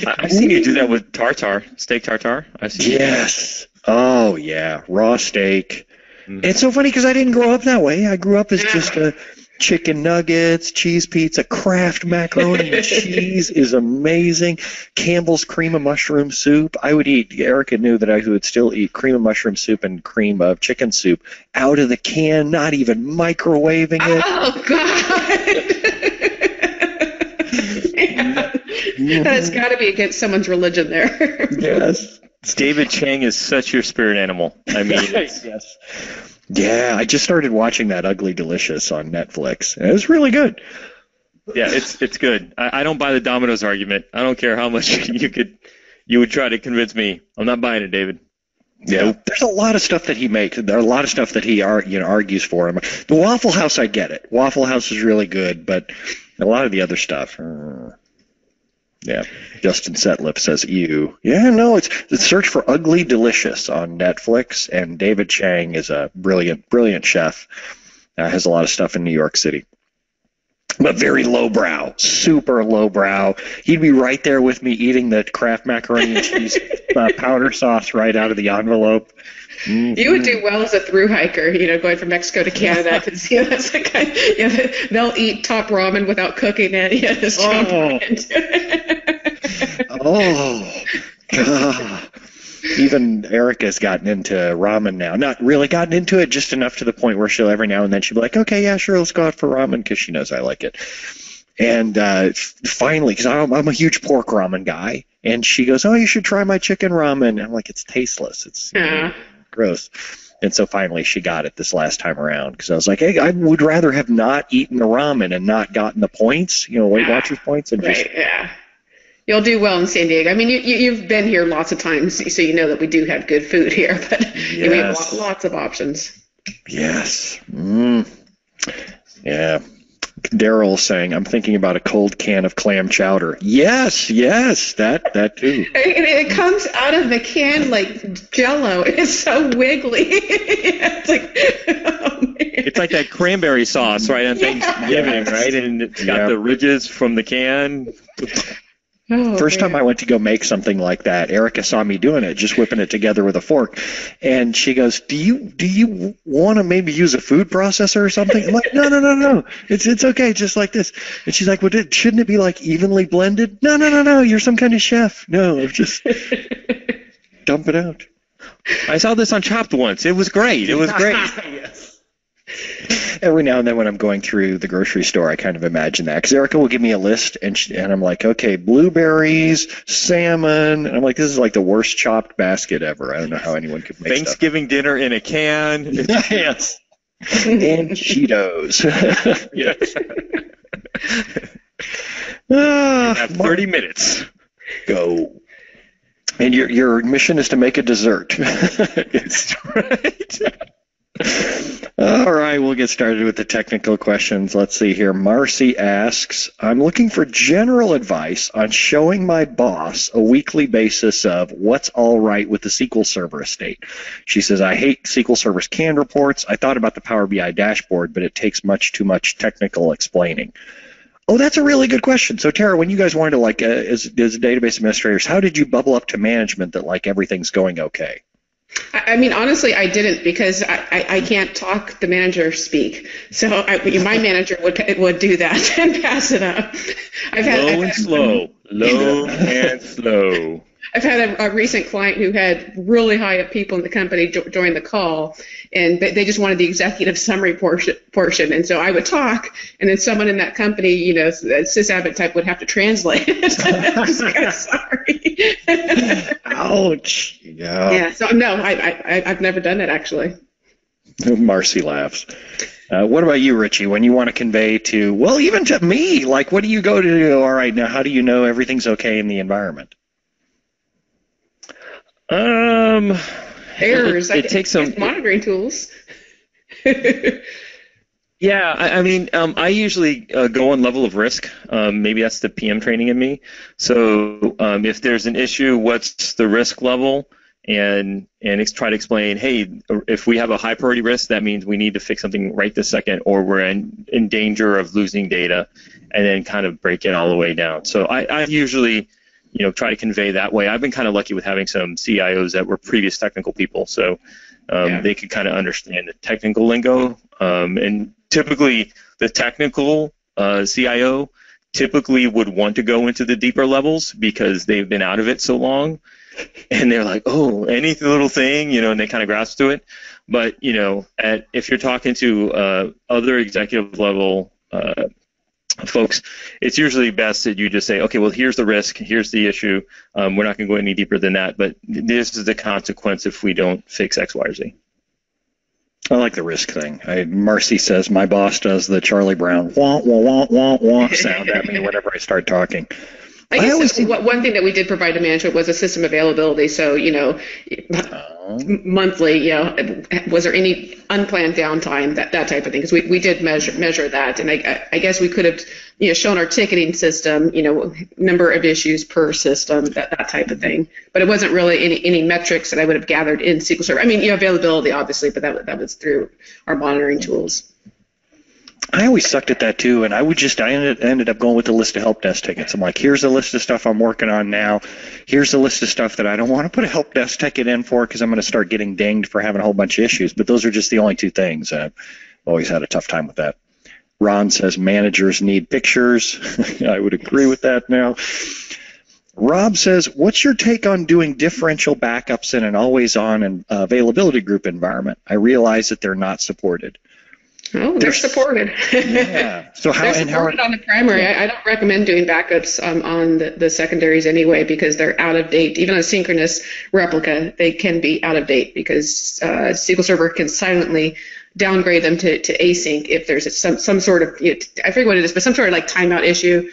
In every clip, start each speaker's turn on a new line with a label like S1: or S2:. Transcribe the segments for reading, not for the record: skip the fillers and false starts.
S1: I've seen you do that with tartare, steak tartare. I've seen
S2: Yes. Oh, yeah. Raw steak.
S1: Mm.
S2: It's so funny because I didn't grow up that way. I grew up as just a chicken nuggets, cheese pizza, Kraft macaroni and cheese is amazing. Campbell's cream of mushroom soup. I would eat, Erica knew that I would still eat cream of mushroom soup and cream of chicken soup out of the can, not even microwaving it.
S3: Oh, God. Yeah. That's got to be against someone's religion there.
S2: Yes.
S1: David Chang is such your spirit animal. I mean,
S2: yes. Yeah, I just started watching that Ugly Delicious on Netflix. It was really good.
S1: Yeah, it's good. I don't buy the Domino's argument. I don't care how much you would try to convince me. I'm not buying it, David.
S2: Yeah,
S1: Nope.
S2: there's a lot of stuff that he makes. There are a lot of stuff that he argues for him. The Waffle House, I get it. Waffle House is really good, but a lot of the other stuff. Yeah, Justin Setlip says, ew. Yeah, no, it's search for Ugly Delicious on Netflix, and David Chang is a brilliant chef. Has a lot of stuff in New York City. But very lowbrow, super lowbrow. He'd be right there with me eating the Kraft macaroni and cheese powder sauce right out of the envelope. Mm-hmm.
S3: You would do well as a thru hiker, going from Mexico to Canada, because that's the kind. They'll eat top ramen without cooking it. Just jump right into it.
S2: Oh, God. Even Erica's gotten into ramen now. Not really gotten into it, just enough to the point where she'll every now and then she'll be like, okay, yeah, sure, let's go out for ramen, because she knows I like it. And finally, because I'm a huge pork ramen guy, and she goes, oh, you should try my chicken ramen. And I'm like, it's tasteless. It's gross. And so finally she got it this last time around, because I was like, hey, I would rather have not eaten the ramen and not gotten the points, Weight Watchers points. And
S3: right, yeah. You'll do well in San Diego. I mean, you've been here lots of times, so you know that we do have good food here, but we have lots of options.
S2: Yes. Yeah. Daryl saying, I'm thinking about a cold can of clam chowder. Yes, that too.
S3: It comes out of the can like Jell-O. It's so wiggly. It's like, oh, man.
S1: It's like that cranberry sauce, right, on Thanksgiving, right? And it's got the ridges from the can.
S2: First time I went to go make something like that, Erica saw me doing it, just whipping it together with a fork, and she goes, "Do you want to maybe use a food processor or something?" I'm like, "No, it's okay, just like this." And she's like, "Well, shouldn't it be like evenly blended?" No, you're some kind of chef. No, just dump it out.
S1: I saw this on Chopped once. It was great. It was great.
S2: Yes. Every now and then when I'm going through the grocery store, I kind of imagine that. Because Erica will give me a list, and I'm like, okay, blueberries, salmon. And I'm like, this is like the worst chopped basket ever. I don't know how anyone could make
S1: Thanksgiving dinner in a can.
S2: Yes. And Cheetos.
S1: Yes. You have 30 minutes.
S2: Go. And your mission is to make a dessert.
S1: That's right.
S2: All right, we'll get started with the technical questions. Let's see here. Marcy asks, I'm looking for general advice on showing my boss a weekly basis of what's all right with the SQL Server estate. She says, I hate SQL Server's canned reports. I thought about the Power BI dashboard, but it takes too much technical explaining. Oh, that's a really good question. So, Tara, when you guys wanted to, as database administrators, how did you bubble up to management that, everything's going okay?
S3: I mean, honestly, I didn't, because I can't talk the manager speak. So my manager would do that and pass it up.
S1: Low and slow.
S3: I've had a recent client who had really high up people in the company join the call, and they just wanted the executive summary portion. And so I would talk, and then someone in that company, sysadmin type, would have to translate it. I was like, I'm sorry.
S2: Ouch.
S3: Yeah. So no, I've never done that, actually.
S2: Marcy laughs. What about you, Richie? When you want to convey to, well, even to me, what do you go to? All right, now how do you know everything's okay in the environment?
S3: Errors.
S1: It takes some
S3: monitoring tools.
S1: Yeah, I usually go on level of risk. Maybe that's the PM training in me. So if there's an issue, what's the risk level? And try to explain, hey, if we have a high priority risk, that means we need to fix something right this second, or we're in danger of losing data, and then kind of break it all the way down. So I usually try to convey that way. I've been kind of lucky with having some CIOs that were previous technical people, so they could kind of understand the technical lingo. And typically, the technical CIO typically would want to go into the deeper levels because they've been out of it so long, and they're like, oh, any little thing, and they kind of grasp to it. But if you're talking to other executive level folks, it's usually best that you just say, okay, well, here's the risk, here's the issue. We're not going to go any deeper than that, but this is the consequence if we don't fix X, Y, or Z.
S2: I like the risk thing. Marcy says my boss does the Charlie Brown wah, wah, wah, wah, wah sound at me whenever I start talking.
S3: I guess one thing that we did provide to management was a system availability. So, monthly, was there any unplanned downtime, that type of thing? Because we did measure that, and I guess we could have, shown our ticketing system, number of issues per system, that type of thing. But it wasn't really any metrics that I would have gathered in SQL Server. I mean, availability, obviously, but that was through our monitoring tools.
S2: I always sucked at that too, and I ended up going with the list of help desk tickets. I'm like, here's a list of stuff I'm working on now. Here's a list of stuff that I don't want to put a help desk ticket in for because I'm going to start getting dinged for having a whole bunch of issues. But those are just the only two things. I've always had a tough time with that. Ron says managers need pictures. I would agree with that now. Rob says, what's your take on doing differential backups in an always-on availability group environment? I realize that they're not supported.
S3: Oh, they're supported.
S2: Yeah. So
S3: they're supported on the primary. I don't recommend doing backups on the secondaries anyway because they're out of date. Even on a synchronous replica, they can be out of date because SQL Server can silently downgrade them to async if there's some sort of, I forget what it is, but some sort of like timeout issue.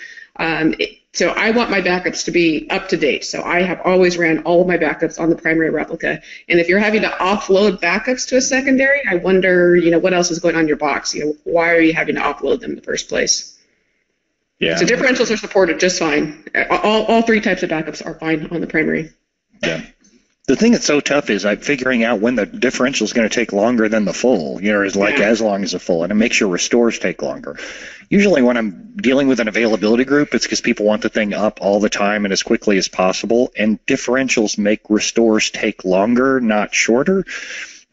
S3: So I want my backups to be up to date. So I have always ran all of my backups on the primary replica. And if you're having to offload backups to a secondary, I wonder, what else is going on in your box? Why are you having to offload them in the first place?
S2: Yeah.
S3: So differentials are supported just fine. All three types of backups are fine on the primary.
S2: Yeah. The thing that's so tough is figuring out when the differential is going to take longer than the full, is like as long as the full, and it makes your restores take longer. Usually when I'm dealing with an availability group, it's because people want the thing up all the time and as quickly as possible, and differentials make restores take longer, not shorter.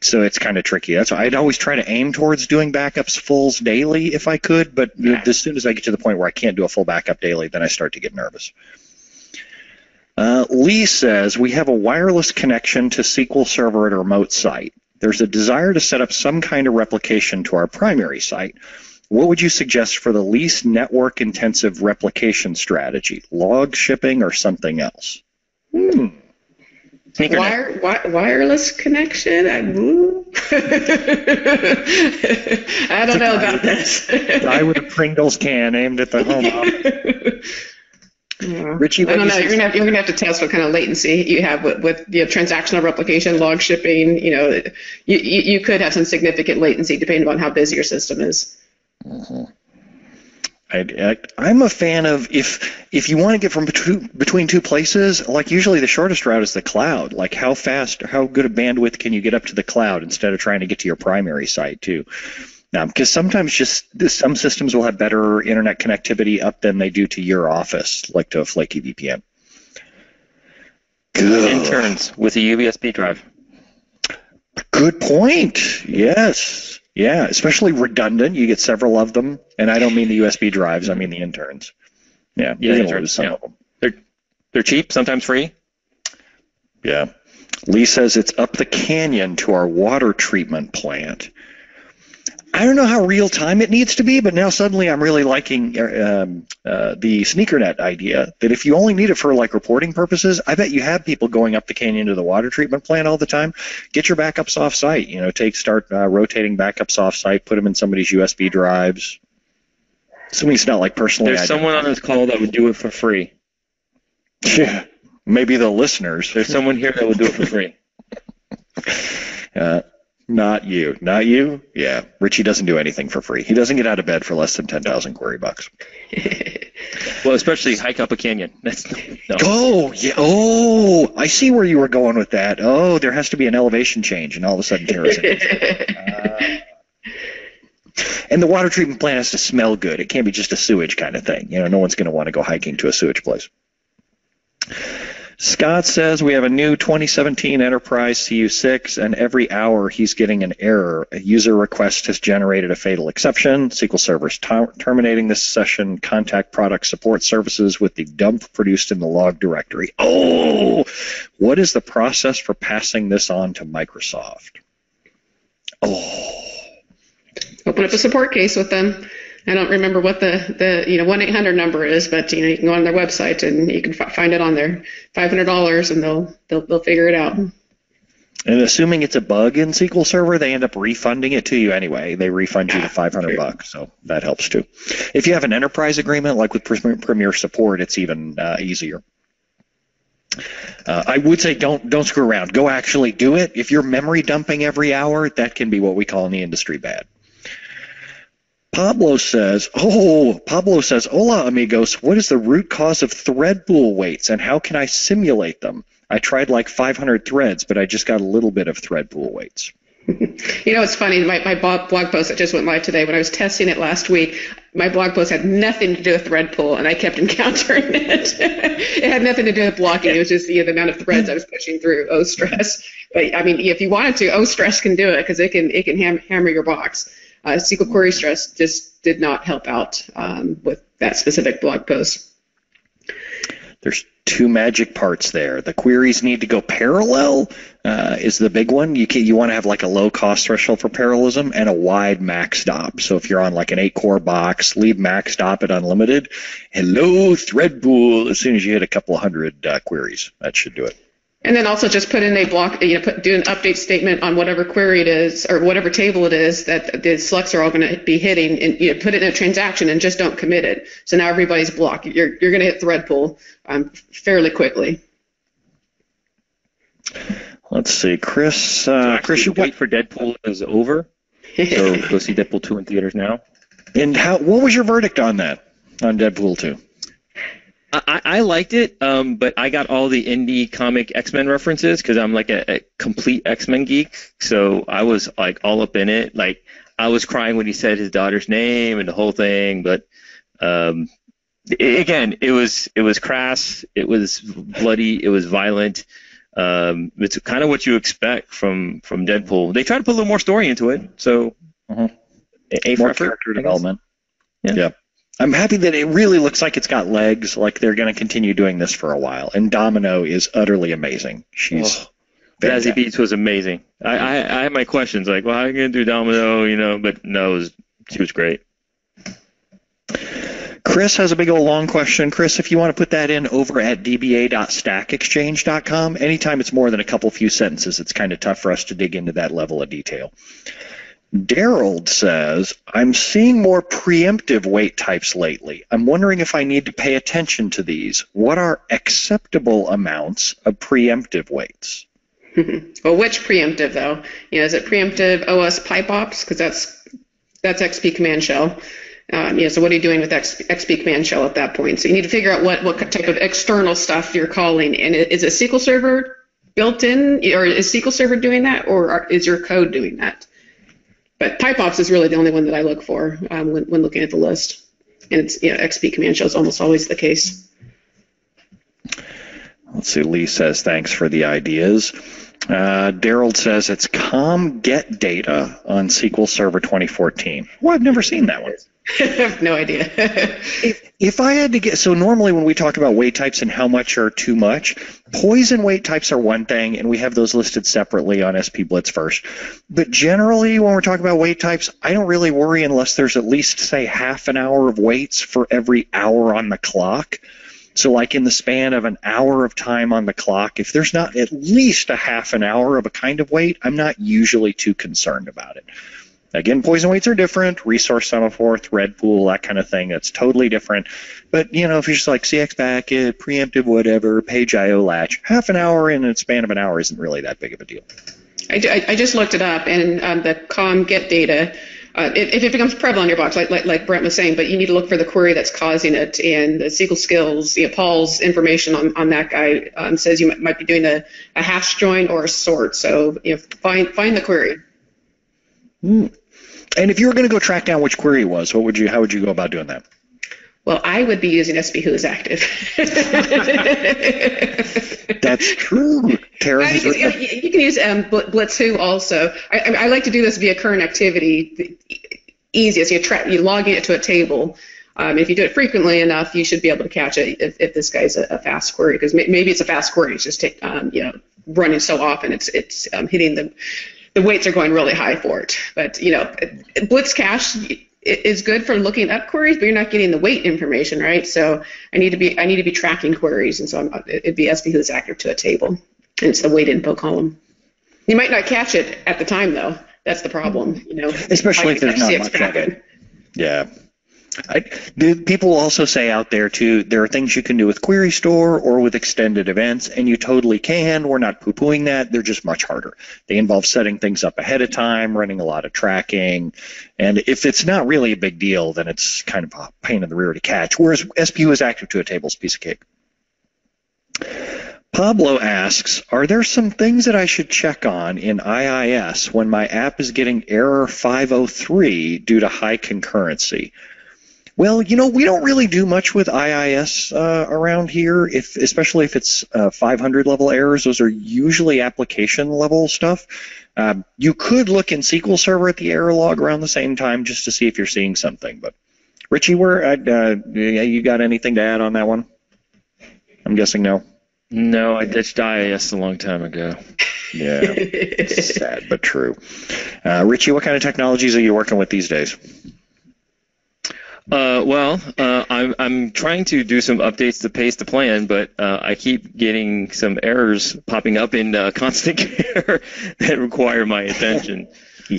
S2: So it's kind of tricky. That's why I'd always try to aim towards doing backups fulls daily if I could, but as soon as I get to the point where I can't do a full backup daily, then I start to get nervous. Lee says, we have a wireless connection to SQL Server at a remote site. There's a desire to set up some kind of replication to our primary site. What would you suggest for the least network-intensive replication strategy? Log shipping or something else?
S3: Wireless connection? I don't know about this.
S2: Guy with a Pringles can aimed at the home office. Richie,
S3: I don't know. You're gonna have to test what kind of latency you have with transactional replication, log shipping. You could have some significant latency depending on how busy your system is.
S2: Mm-hmm. I'm a fan of if you want to get from between two places, like usually the shortest route is the cloud. Like how fast or how good a bandwidth can you get up to the cloud instead of trying to get to your primary site too. Because sometimes some systems will have better internet connectivity up than they do to your office, like to a flaky VPN.
S1: Good. Interns with a USB drive.
S2: Good point. Yes. Yeah, especially redundant. You get several of them, and I don't mean the USB drives. I mean the interns. Yeah, you're going to lose some of them.
S1: They're cheap, sometimes free.
S2: Yeah. Lee says it's up the canyon to our water treatment plant. I don't know how real time it needs to be, but now suddenly I'm really liking the SneakerNet idea that if you only need it for like reporting purposes, I bet you have people going up the canyon to the water treatment plant all the time. Get your backups off site. Start rotating backups off site. Put them in somebody's USB drives. Assuming it's not like personally.
S1: There's someone on this call that would do it for free.
S2: Yeah, maybe the listeners.
S1: There's someone here that would do it for free.
S2: Not you. Not you? Yeah. Richie doesn't do anything for free. He doesn't get out of bed for less than 10,000 query bucks.
S1: Well, especially hike up a canyon. No.
S2: Oh, yeah. Oh, I see where you were going with that. Oh, there has to be an elevation change, and all of a sudden kerosene. And the water treatment plant has to smell good. It can't be just a sewage kind of thing. No one's going to want to go hiking to a sewage place. Scott says we have a new 2017 Enterprise CU6, and every hour he's getting an error. A user request has generated a fatal exception. SQL Server is terminating this session. Contact product support services with the dump produced in the log directory. Oh, what is the process for passing this on to Microsoft? Oh.
S3: Open up a support case with them. I don't remember what the 1-800 number is, but you can go on their website and you can find it on there. $500, and they'll figure it out.
S2: And assuming it's a bug in SQL Server, they end up refunding it to you anyway. They refund you the $500, so that helps too. If you have an enterprise agreement, like with Premier Support, it's even easier. I would say don't screw around. Go actually do it. If you're memory dumping every hour, that can be what we call in the industry bad. Pablo says, hola, amigos. What is the root cause of threadpool waits, and how can I simulate them? I tried like 500 threads, but I just got a little bit of threadpool waits.
S3: It's funny. My blog post that just went live today, when I was testing it last week, my blog post had nothing to do with threadpool, and I kept encountering it. It had nothing to do with blocking. It was just the amount of threads I was pushing through OStress. But I mean, if you wanted to, OStress can do it because it can hammer your box. SQL Query Stress just did not help out with that specific blog post.
S2: There's two magic parts there. The queries need to go parallel is the big one. You want to have like a low cost threshold for parallelism and a wide max stop. So if you're on like an 8-core box, leave max stop at unlimited. Hello, threadpool. As soon as you hit a couple hundred queries, that should do it.
S3: And then also just put in a block, do an update statement on whatever query it is or whatever table it is that the selects are all going to be hitting, and put it in a transaction and just don't commit it. So now everybody's blocked. You're going to hit threadpool fairly quickly.
S2: Let's see, Chris. Chris,
S1: you wait for Deadpool is over. So go see Deadpool 2 in theaters now.
S2: And what was your verdict on that, on Deadpool 2?
S1: I liked it, but I got all the indie comic X-Men references because I'm like a complete X-Men geek. So I was like all up in it. Like I was crying when he said his daughter's name and the whole thing. But again, it was crass. It was bloody. It was violent. It's kind of what you expect from Deadpool. They try to put a little more story into it. So
S2: more character development. Yeah. I'm happy that it really looks like it's got legs, like they're going to continue doing this for a while. And Domino is utterly amazing. She's
S1: Zazie Beetz was amazing. I had my questions, like, well, how are you going to do Domino, but no, she was great.
S2: Chris has a big old long question. Chris, if you want to put that in over at dba.stackexchange.com, anytime it's more than a few sentences, it's kind of tough for us to dig into that level of detail. Daryl says, I'm seeing more preemptive wait types lately. I'm wondering if I need to pay attention to these. What are acceptable amounts of preemptive waits?
S3: Well, which preemptive, though? Is it preemptive OS pipe ops? Because that's XP command shell. So what are you doing with XP command shell at that point? So you need to figure out what type of external stuff you're calling. And is a SQL Server built in, or is SQL Server doing that, or is your code doing that? But pipe ops is really the only one that I look for when looking at the list. And it's XP command shell is almost always the case.
S2: Let's see, Lee says, thanks for the ideas. Daryl says it's com get data on SQL Server 2014. Well, I've never seen that one.
S3: I have no idea.
S2: If I had to get, so normally when we talk about wait types and how much are too much, poison wait types are one thing, and we have those listed separately on SP Blitz first. But generally, when we're talking about wait types, I don't really worry unless there's at least, say, half an hour of waits for every hour on the clock. So like in the span of an hour of time on the clock, if there's not at least a half an hour of a kind of wait, I'm not usually too concerned about it. Again, poison waits are different, resource semaphore, thread pool, that kind of thing, that's totally different. But, if you're just like CX packet, preemptive whatever, page IO latch, half an hour in a span of an hour isn't really that big of a deal.
S3: I just looked it up, and the com get data, if it becomes prevalent on your box, like Brent was saying, but you need to look for the query that's causing it. And the SQL skills, Paul's information on that guy says you might be doing a hash join or a sort. So find the query.
S2: And if you were going to go track down which query it was, how would you go about doing that?
S3: Well, I would be using SP Who's Active.
S2: That's true. Tara has
S3: you can use Blitz Who also. I like to do this via current activity. Easiest. You log it to a table. If you do it frequently enough, you should be able to catch it if this guy's a fast query, because maybe it's a fast query. It's just running so often it's hitting the weights are going really high for it. But Blitz Cache is good for looking up queries, but you're not getting the weight information, right? So I need to be tracking queries, and so it'd be SP Who's Active to a table, and it's the weight info column. You might not catch it at the time though. That's the problem,
S2: Especially if there's not much of it. Yeah. People also say out there too, there are things you can do with Query Store or with extended events, and you totally can. We're not poo-pooing that. They're just much harder. They involve setting things up ahead of time, running a lot of tracking, and if it's not really a big deal, then it's kind of a pain in the rear to catch, whereas SP Who's Active to a table is a piece of cake. Pablo asks, are there some things that I should check on in IIS when my app is getting error 503 due to high concurrency? Well, we don't really do much with IIS around here, especially if it's 500 level errors. Those are usually application level stuff. You could look in SQL Server at the error log around the same time just to see if you're seeing something. But Richie, you got anything to add on that one? I'm guessing no.
S1: No, I ditched IIS a long time ago.
S2: Yeah, sad but true. Richie, what kind of technologies are you working with these days?
S1: I'm trying to do some updates to paste the plan, but I keep getting some errors popping up in constant care that require my attention.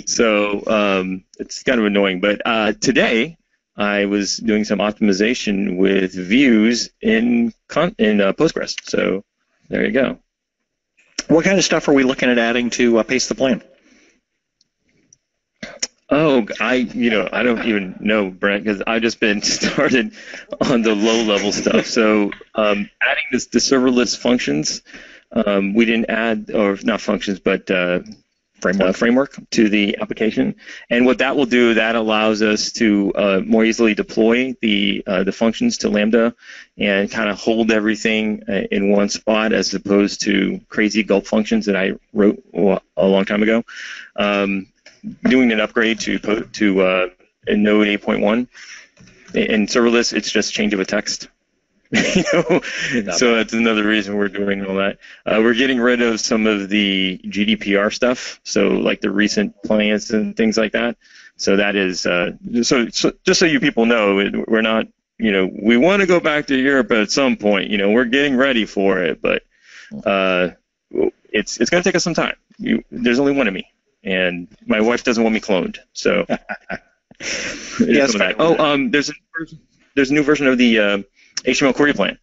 S1: So it's kind of annoying. But today I was doing some optimization with views in Postgres. So there you go.
S2: What kind of stuff are we looking at adding to paste the plan?
S1: Oh, I don't even know, Brent, because I've just been started on the low-level stuff. So adding the serverless functions, we didn't add, or not functions, but framework to the application. And what that will do, that allows us to more easily deploy the functions to Lambda and kind of hold everything in one spot, as opposed to crazy gulp functions that I wrote a long time ago. Doing an upgrade to Node 8.1 in serverless, it's just change of a text. So that's another reason we're doing all that. We're getting rid of some of the GDPR stuff, so like the recent plans and things like that. So that is so just so you people know, we're not, we want to go back to Europe at some point. We're getting ready for it, but it's going to take us some time. There's only one of me. And my wife doesn't want me cloned, so.
S2: Yes.
S1: There's a new version of the HTML query plan.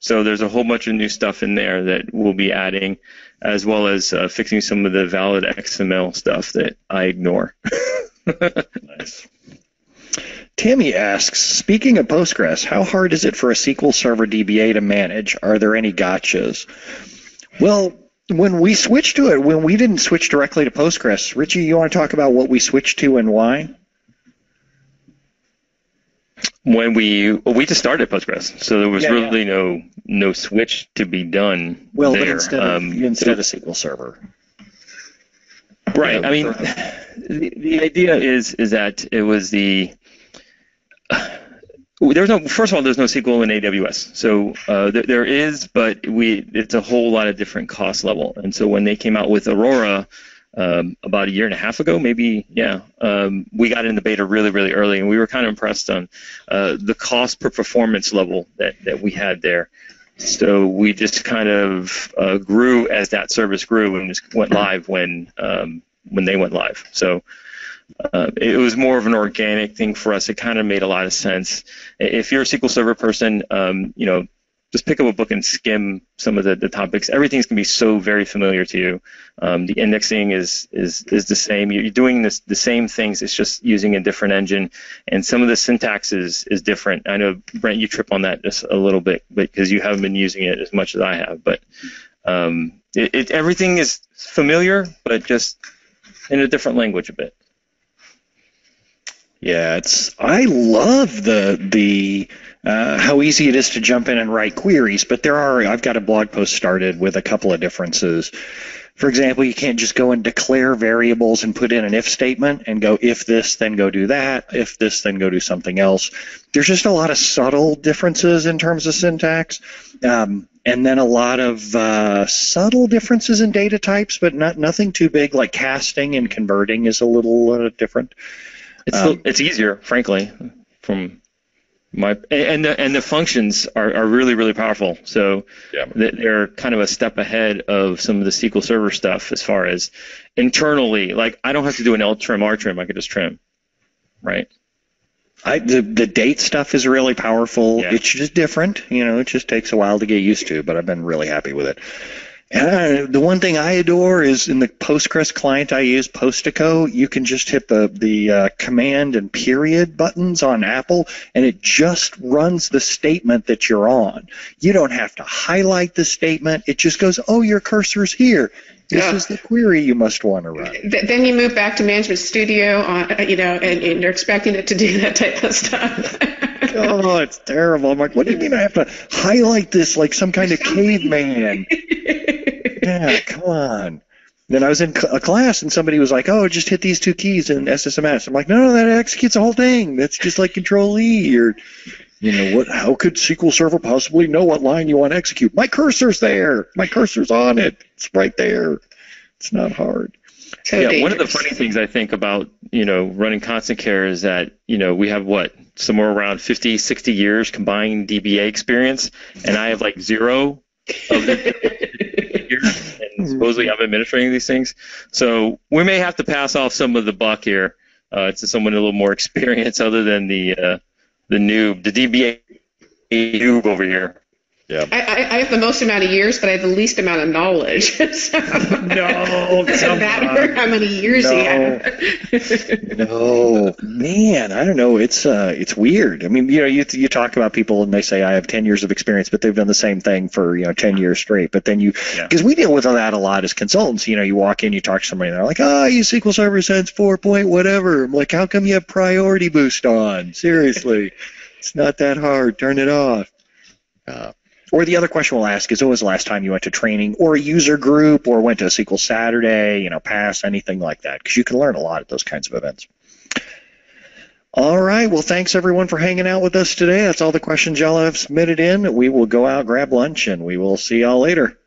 S1: So there's a whole bunch of new stuff in there that we'll be adding, as well as fixing some of the valid XML stuff that I ignore.
S2: Nice. Tammy asks, speaking of Postgres, how hard is it for a SQL Server DBA to manage? Are there any gotchas? Well, when we switched to it, when we didn't switch directly to Postgres, Richie, you want to talk about what we switched to and why?
S1: When we just started Postgres, so there was really no switch to be done.
S2: Well,
S1: there.
S2: But instead of SQL Server.
S1: Right. I mean, the idea is that it was there's no SQL in AWS. So there is, but it's a whole lot of different cost level. And so when they came out with Aurora about a year and a half ago, maybe, we got into beta really, really early, and we were kind of impressed on the cost per performance level that we had there. So we just kind of grew as that service grew, and just went live when they went live. So it was more of an organic thing for us. It kind of made a lot of sense. If you're a SQL Server person, just pick up a book and skim some of the topics. Everything's going to be so very familiar to you. The indexing is the same. You're doing the same things. It's just using a different engine, and some of the syntax is different. I know, Brent, you trip on that just a little bit because you haven't been using it as much as I have. But everything is familiar, but just in a different language a bit.
S2: Yeah, I love the how easy it is to jump in and write queries, but I've got a blog post started with a couple of differences. For example, you can't just go and declare variables and put in an if statement and go, if this, then go do that, if this, then go do something else. There's just a lot of subtle differences in terms of syntax, and then a lot of subtle differences in data types, but nothing too big, like casting and converting is a little different.
S1: It's easier, frankly, from and the functions are really, really powerful. So they're kind of a step ahead of some of the SQL Server stuff as far as internally. Like, I don't have to do an L trim, R trim. I could just trim, right?
S2: The date stuff is really powerful.
S1: Yeah.
S2: It's just different. It just takes a while to get used to, but I've been really happy with it. And the one thing I adore is in the Postgres client I use, Postico, you can just hit the command and period buttons on Apple, and it just runs the statement that you're on. You don't have to highlight the statement. It just goes, oh, your cursor's here. This is the query you must want to run.
S3: Then you move back to Management Studio, and you're expecting it to do that type of stuff.
S2: Oh, it's terrible. I'm like, what do you mean I have to highlight this like some kind of caveman? Yeah, come on. Then I was in a class and somebody was like, oh, just hit these two keys in SSMS. I'm like, no, that executes the whole thing. That's just like Control-E or, how could SQL Server possibly know what line you want to execute? My cursor's there. My cursor's on it. It's right there. It's not hard.
S3: So dangerous.
S1: One of the funny things I think about, running constant care is that, we have somewhere around 50, 60 years combined DBA experience, and I have like 0 of the years, and supposedly I'm administrating these things. So we may have to pass off some of the buck here to someone a little more experienced other than the noob, the DBA noob over here.
S3: Yeah. I have the most amount of years, but I have the least amount of knowledge. So
S2: No,
S3: doesn't matter how many years you have.
S2: No, man, I don't know. It's weird. I mean, you talk about people and they say I have 10 years of experience, but they've done the same thing for 10 years straight. But then because we deal with that a lot as consultants. You walk in, you talk to somebody, and they're like, I use SQL Server since 4 point whatever. I'm like, how come you have priority boost on? Seriously, it's not that hard. Turn it off. Or the other question we'll ask is, when was the last time you went to training or a user group or went to a SQL Saturday, PASS, anything like that, because you can learn a lot at those kinds of events. All right. Well, thanks, everyone, for hanging out with us today. That's all the questions y'all have submitted in. We will go out, grab lunch, and we will see y'all later.